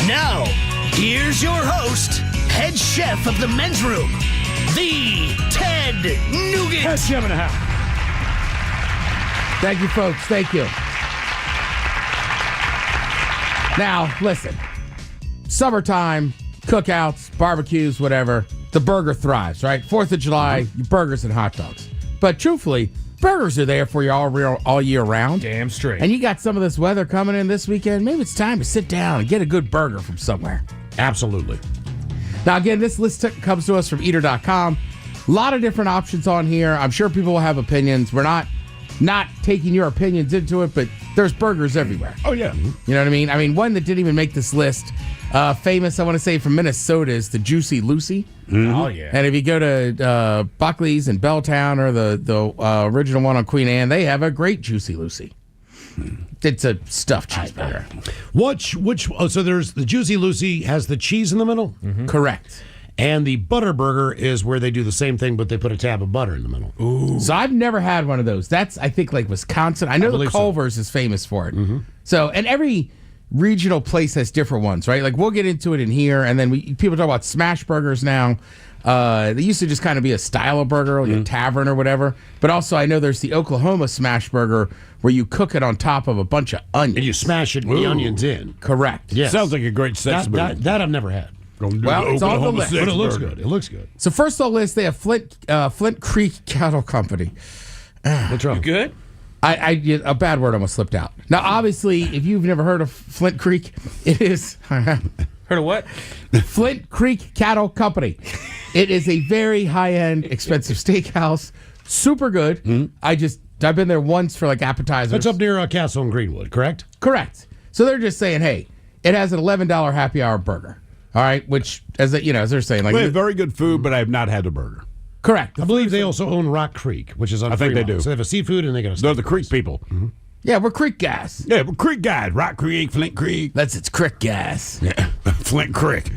Now, here's your host, head chef of the men's room, the Ted Nugent. Head chef in the house. Thank you, folks. Thank you. Now, listen. Summertime, cookouts, barbecues, whatever. The burger thrives, right? 4th of July, burgers and hot dogs. But truthfully, burgers are there for you all year round. Damn straight. And you got some of this weather coming in this weekend. Maybe it's time to sit down and get a good burger from somewhere. Absolutely. Now, again, this list comes to us from eater.com. A lot of different options on here. I'm sure people will have opinions. We're not taking your opinions into it, but there's burgers everywhere. Oh, yeah. You know what I mean? I mean, one that didn't even make this list, famous, I want to say, from Minnesota is the Juicy Lucy. Mm-hmm. Oh, yeah. And if you go to Buckley's in Belltown or the original one on Queen Anne, they have a great Juicy Lucy. It's a stuffed cheeseburger. So there's the Juicy Lucy has the cheese in the middle? Mm-hmm. Correct. And the butter burger is where they do the same thing, but they put a tab of butter in the middle. Ooh. So I've never had one of those. That's, I think, like Wisconsin. I know the Culver's is famous for it. Mm-hmm. So, and every regional place has different ones, right? Like, we'll get into it in here, and then people talk about smash burgers now. They used to just kind of be a style of burger, like a tavern or whatever. But also, I know there's the Oklahoma smash burger where you cook it on top of a bunch of onions. And you smash it, the onions in. Correct. Yes. Sounds like a great sex movie. That I've never had. Well, it's on the list. But it looks good. It looks good. So first on the list, they have Flint Creek Cattle Company. What's wrong? You good? A bad word almost slipped out. Now, obviously, if you've never heard of Flint Creek, it is... Heard of what? Flint Creek Cattle Company. It is a very high-end, expensive steakhouse. Super good. Mm-hmm. I've been there once for like appetizers. That's up near Castle and Greenwood, correct? Correct. So they're just saying, hey, it has an $11 happy hour burger. All right, which, as they're saying, like... They have very good food, but I have not had a burger. Correct. I believe they also own Rock Creek, which is on I think Fremont. they do. So they have a seafood and they got a steak. They're the Creek people. Mm-hmm. Yeah, we're Creek guys. Yeah, we're Creek guys. Rock Creek, Flint Creek. It's Creek guys. Yeah, Flint Creek.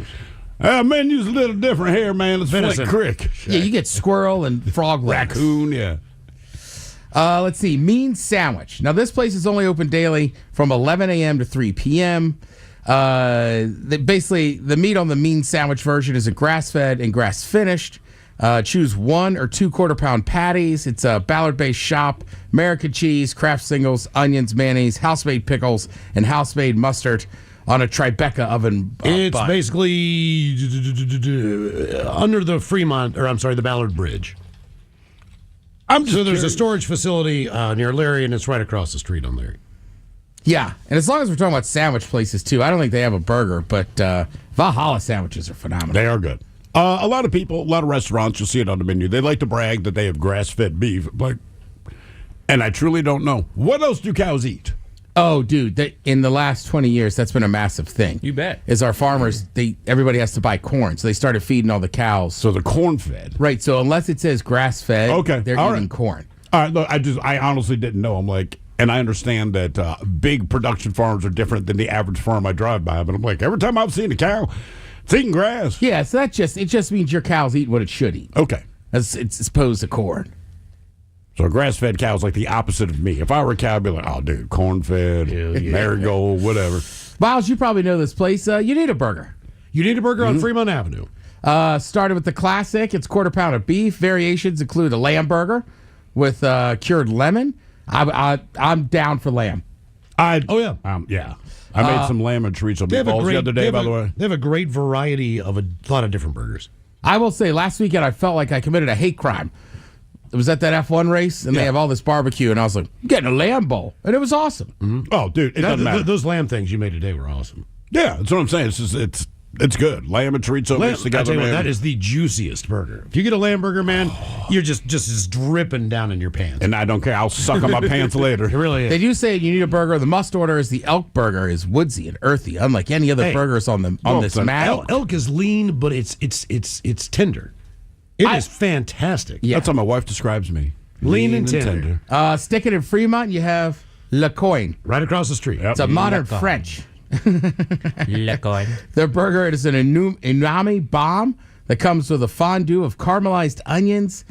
Menu's a little different here, man. It's Flint Creek. Yeah, you get squirrel and frog legs. Raccoon, yeah. Let's see. Mean Sandwich. Now, this place is only open daily from 11 a.m. to 3 p.m. Basically, the meat on the Mean Sandwich version is a grass-fed and grass-finished. Choose 1 or 2 quarter-pound patties. It's a Ballard-based shop. American cheese, Kraft singles, onions, mayonnaise, house-made pickles, and house-made mustard on a Tribeca oven. It's bun. basically under the the Ballard Bridge. So there's a storage facility near Larry, and it's right across the street on Larry. Yeah, and as long as we're talking about sandwich places, too, I don't think they have a burger, but Valhalla sandwiches are phenomenal. They are good. A lot of people, a lot of restaurants, you'll see it on the menu. They like to brag that they have grass-fed beef, and I truly don't know. What else do cows eat? Oh, dude, in the last 20 years, that's been a massive thing. You bet. Is our farmers, everybody has to buy corn, so they started feeding all the cows. So they're corn-fed. Right, so unless it says grass-fed, they're eating corn. All right, look, I honestly didn't know. I'm like... And I understand that big production farms are different than the average farm I drive by. But I'm like, every time I've seen a cow, it's eating grass. Yeah, so it just means your cow's eating what it should eat. Okay. It's opposed to corn. So a grass-fed cow is like the opposite of me. If I were a cow, I'd be like, oh, dude, corn-fed, marigold, whatever. Miles, you probably know this place. You need a burger. You need a burger on Fremont Avenue. Started with the classic. It's quarter pound of beef. Variations include a lamb burger with cured lemon. I'm down for lamb. Yeah. I made some lamb and chorizo meatballs the other day, by the way. They have a great variety of a lot of different burgers. I will say, last weekend I felt like I committed a hate crime. It was at that F1 race, and they have all this barbecue, and I was like, I'm getting a lamb bowl, and it was awesome. Mm-hmm. Oh, dude, it doesn't matter. Those lamb things you made today were awesome. Yeah, that's what I'm saying. It's good. Lamb and chorizo mixed together, man. That is the juiciest burger. If you get a lamb burger, man, you're just dripping down in your pants. And I don't care. I'll suck on my pants later. It really is. They do say you need a burger. The must order is the elk burger is woodsy and earthy, unlike any other burgers on this mat. Elk is lean, but it's tender. It is fantastic. Yeah. That's how my wife describes me. Lean and tender. Sticking in Fremont, you have Le Coin. Right across the street. It's a modern French. Le Coin. Their burger, it is an umami bomb that comes with a fondue of caramelized onions,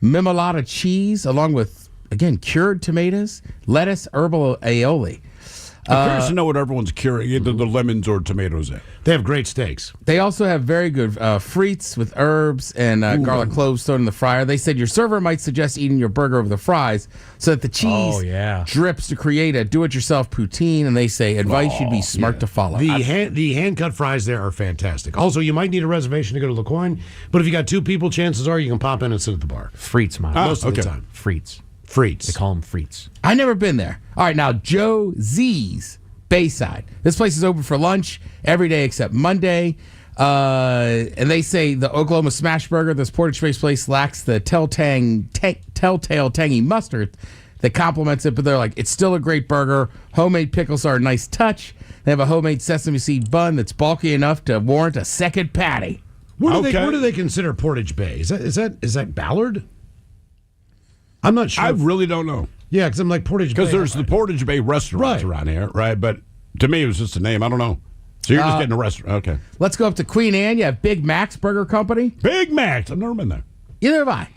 mimolata cheese, along with, again, cured tomatoes, lettuce, herbal aioli. I'm curious to know what everyone's curing, either the lemons or tomatoes in. They have great steaks. They also have very good frites with herbs and garlic cloves thrown in the fryer. They said your server might suggest eating your burger over the fries so that the cheese drips to create a do-it-yourself poutine. And they say advice you'd be smart to follow. The hand-cut fries there are fantastic. Also, you might need a reservation to go to LaCoin, but if you got two people, chances are you can pop in and sit at the bar. Frites, man. Most of the time. Frites. Frites. They call them frites. I've never been there. All right, now Joe Z's Bayside. This place is open for lunch every day except Monday. And they say the Oklahoma Smash Burger, this Portage-based place, lacks the telltale tangy mustard that complements it, but they're like, it's still a great burger. Homemade pickles are a nice touch. They have a homemade sesame seed bun that's bulky enough to warrant a second patty. Where do they consider Portage Bay? Is that Ballard? I'm not sure. I really don't know. Yeah, because I'm like Portage Bay. Because there's the Portage Bay restaurants around here, right? But to me, it was just a name. I don't know. So you're just getting a restaurant. Okay. Let's go up to Queen Anne. You have Big Mac's Burger Company. Big Mac's. I've never been there. Either have I.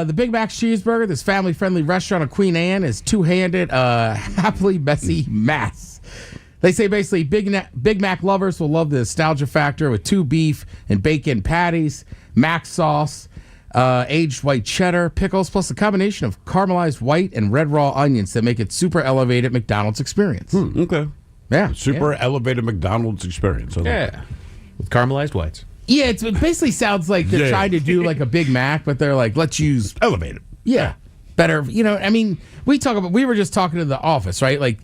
The Big Mac's Cheeseburger, this family-friendly restaurant on Queen Anne, is two-handed, happily messy mass. They say basically Big Mac lovers will love the nostalgia factor with 2 beef and bacon patties, mac sauce, aged white cheddar, pickles, plus a combination of caramelized white and red raw onions that make it super elevated McDonald's experience. Okay. Yeah. Super elevated McDonald's experience. Yeah. With caramelized whites. Yeah, it basically sounds like they're trying to do like a Big Mac, but they're like, let's use elevated. Yeah. Better, I mean, we were just talking to the office, right? Like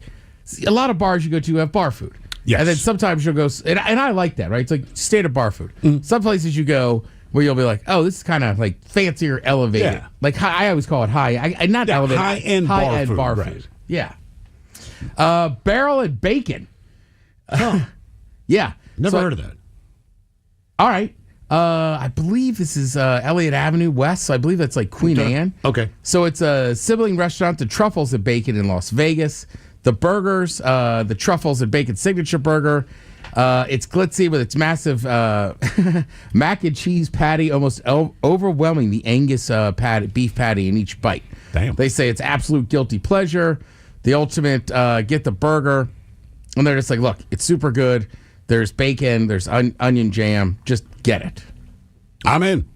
a lot of bars you go to have bar food. Yes. And then sometimes you'll go, and I like that, right? It's like state of bar food. Some places you go where you'll be like, oh, this is kind of like fancier, elevated. Yeah. Like I always call it high. Not elevated. High-end bar food. Right. Yeah. Barrel and bacon. Yeah. Never heard of that. All right. I believe this is Elliott Avenue West, so I believe that's like Queen Anne. Okay. So it's a sibling restaurant to Truffles and Bacon in Las Vegas. The burgers, the Truffles and Bacon signature burger. It's glitzy with its massive mac and cheese patty, almost overwhelming the Angus beef patty in each bite. Damn. They say it's absolute guilty pleasure. The ultimate get the burger. And they're just like, look, it's super good. There's bacon. There's onion jam. Just get it. I'm in.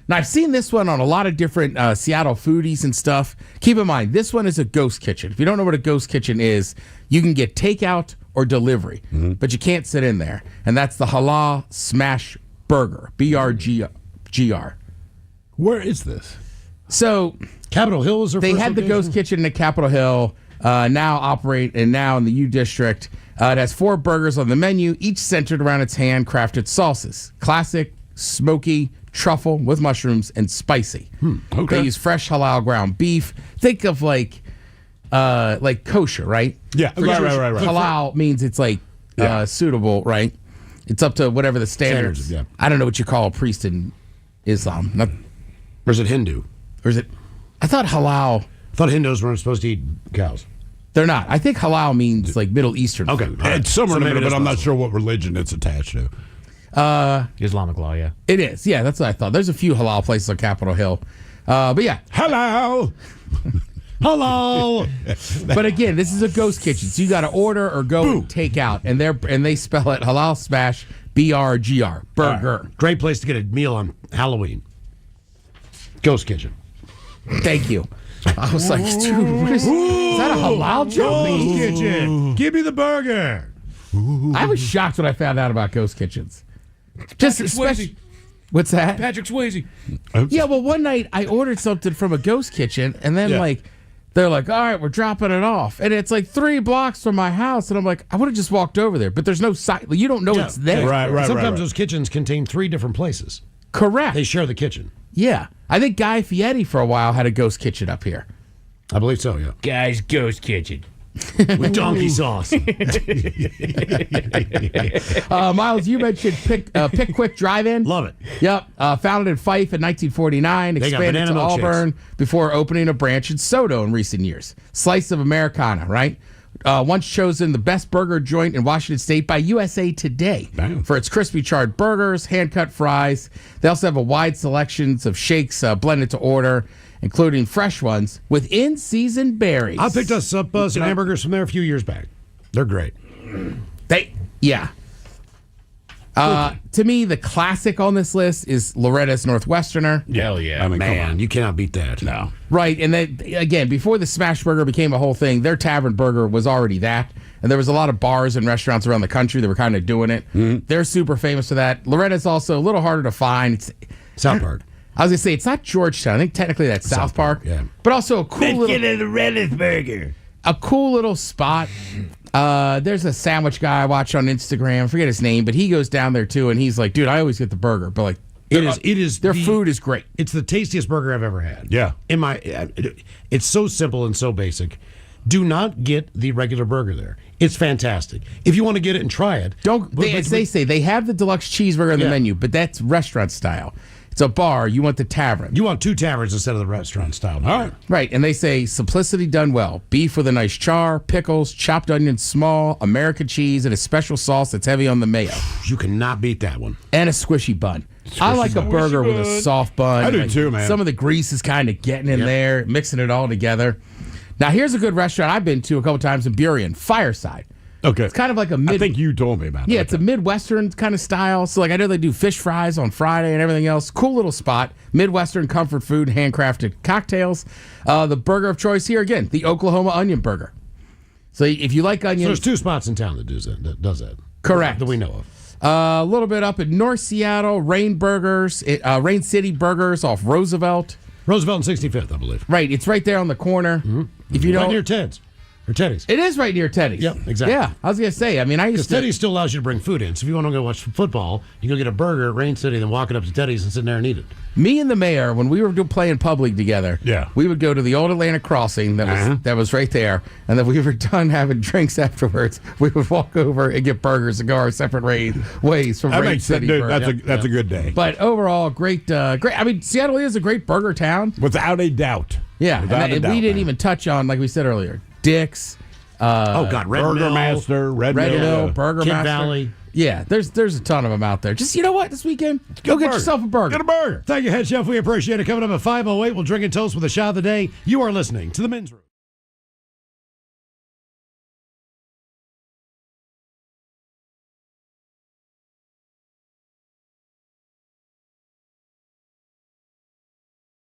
Now, I've seen this one on a lot of different Seattle foodies and stuff. Keep in mind, this one is a ghost kitchen. If you don't know what a ghost kitchen is, you can get takeout or delivery, but you can't sit in there. And that's the Halal Smash Burger, BRGR. Where is this? So Capitol Hill is their they first had the location? ghost kitchen in Capitol Hill, now in the U District. It has 4 burgers on the menu, each centered around its handcrafted sauces. Classic, smoky, truffle with mushrooms, and spicy. Okay. They use fresh halal ground beef. Think of like kosher, right? Yeah, right. Halal means it's like suitable, right? It's up to whatever the standards. Yeah. I don't know what you call a priest in Islam. Or is it Hindu? Or is it? I thought halal. I thought Hindus weren't supposed to eat cows. They're not. I think halal means like Middle Eastern. Okay. Food. It's somewhere in the maybe middle, but I'm not possible. sure what religion it's attached to. Islamic law, yeah. It is. Yeah, that's what I thought. There's a few halal places on Capitol Hill. But yeah. Hello. Hello. But again, this is a ghost kitchen. So you got to order or go and take out. And they spell it Halal Smash BRGR. Burger. Great place to get a meal on Halloween. Ghost Kitchen. Thank you. I was like, dude, is that a halal joke? Ghost Kitchen. Give me the burger. I was shocked when I found out about ghost kitchens. Just especially. What's that? Patrick Swayze. Yeah, well, one night I ordered something from a ghost kitchen, and then they're like, all right, we're dropping it off. And it's like 3 blocks from my house. And I'm like, I would have just walked over there. But there's no site. You don't know it's there. Right. Sometimes those kitchens contain 3 different places. Correct. They share the kitchen. Yeah. I think Guy Fieri for a while had a ghost kitchen up here. I believe so, yeah. Guy's Ghost Kitchen. With donkey sauce. Miles, you mentioned Pickwick Drive-In. Love it. Yep. Founded in Fife in 1949, They got expanded banana to milkshakes. Auburn before opening a branch in Soto in recent years. Slice of Americana, right? Once chosen the best burger joint in Washington State by USA Today for its crispy charred burgers, hand-cut fries. They also have a wide selection of shakes blended to order, including fresh ones with in-season berries. I picked us up some hamburgers from there a few years back. They're great. Yeah. To me, the classic on this list is Loretta's Northwesterner. Hell yeah. I mean, come Man, on. you cannot beat that. No. Right, and then again, before the smash burger became a whole thing, their tavern burger was already that. And there was a lot of bars and restaurants around the country that were kind of doing it. Mm-hmm. They're super famous for that. Loretta's also a little harder to find. It's South Park. I was gonna say it's not Georgetown. I think technically that's South Park. Yeah. But also a cool Loretta's burger. a cool little spot. There's a sandwich guy I watch on Instagram. I forget his name, but he goes down there too, and he's like, "Dude, I always get the burger." But like, It is. their food is great. It's the tastiest burger I've ever had. Yeah. It's so simple and so basic. Do not get the regular burger there. It's fantastic. If you want to get it and try it, As they say, they have the deluxe cheeseburger on the Yeah. menu, but that's restaurant style. It's a bar. You want the tavern. you want 2 taverns instead of the restaurant style. All right. Right, and they say simplicity done well. Beef with a nice char, pickles, chopped onions small, American cheese, and a special sauce that's heavy on the mayo, You cannot beat that one. and a squishy bun. I like a burger with a soft bun. I do Like, too, man. Some of the grease is kind of getting in there, mixing it all together. Now, here's a good restaurant I've been to a couple times in Burien, Fireside. Okay. It's kind of like a I think you told me about it. Yeah, it's a Midwestern kind of style. So, like, I know they do fish fries on Friday and everything else. Cool little spot. Midwestern comfort food, handcrafted cocktails. The burger of choice here, again, the Oklahoma onion burger. So, if you like So onions, there's 2 spots in town that does that. Correct. That we know of. a little bit up in North Seattle, Rain City Burgers off Roosevelt. Roosevelt and 65th, I believe. Right, it's right there on the corner. If you Right don't, near Ted's. Or Teddy's. it is right near Teddy's. Yep, exactly. Yeah, I was gonna say. I mean, I Because used to. Teddy's still allows you to bring food in. So if you want to go watch football, you go get a burger at Rain City, then walk it up to Teddy's and sit there and eat it. Me and the mayor, when we were playing pub league together, Yeah. we would go to the old Atlantic Crossing that was right there, and then we were done having drinks afterwards. We would walk over and get burgers and go our separate ways from That Rain makes sense, City. dude. Burger. That's a good day. But overall, great. I mean, Seattle is a great burger town. Without a doubt. Yeah, Without a and doubt, we didn't man. even touch on, like we said earlier, Dick's. Oh, God. Red Burger Mill, Master, Red Red Mill. Mill, Burger Kid Master. Valley. Yeah, there's a ton of them out there. Just, you know what, this weekend, go get yourself a burger. Get a burger. Thank you, Head Chef. We appreciate it. Coming up at 5:08, we'll drink and toast with a shot of the day. You are listening to The Men's Room.